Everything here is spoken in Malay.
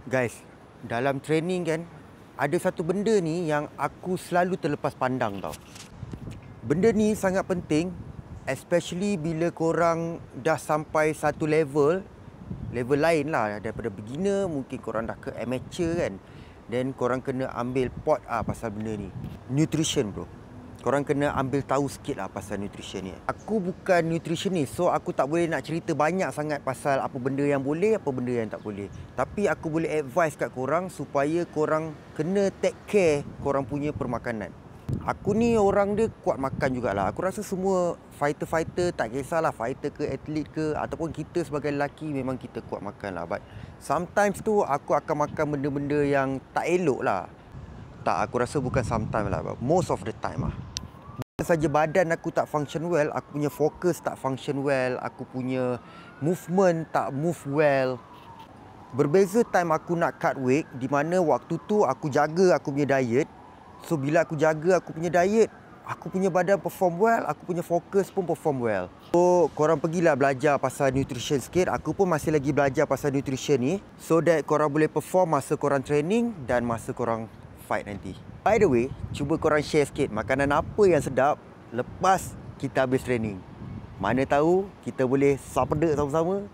Guys, dalam training kan, ada satu benda ni yang aku selalu terlepas pandang tau. Benda ni sangat penting, especially bila korang dah sampai satu level lain lah daripada beginner, mungkin korang dah ke amateur kan. Then korang kena ambil pot pasal benda ni. Nutrition bro. Korang kena ambil tahu sikit lah pasal nutrition ni. Aku bukan nutritionist, so aku tak boleh nak cerita banyak sangat pasal apa benda yang boleh, apa benda yang tak boleh. Tapi aku boleh advise kat korang supaya korang kena take care korang punya permakanan. Aku ni orang dia kuat makan jugalah. Aku rasa semua fighter-fighter, tak kisahlah fighter ke atlet ke, ataupun kita sebagai lelaki memang kita kuat makan lah. But sometimes tu aku akan makan benda-benda yang tak elok lah. Tak, aku rasa bukan sometimes lah, but most of the time lah. Saja badan aku tak function well, aku punya fokus tak function well, aku punya movement tak move well. Berbeza time aku nak cut weight, di mana waktu tu aku jaga aku punya diet. So bila aku jaga aku punya diet, aku punya badan perform well, aku punya fokus pun perform well. So korang pergilah belajar pasal nutrition sikit. Aku pun masih lagi belajar pasal nutrition ni, so that korang boleh perform masa korang training dan masa korang fight nanti. By the way, cuba korang share sikit makanan apa yang sedap lepas kita habis training. Mana tahu kita boleh sapedek sama-sama.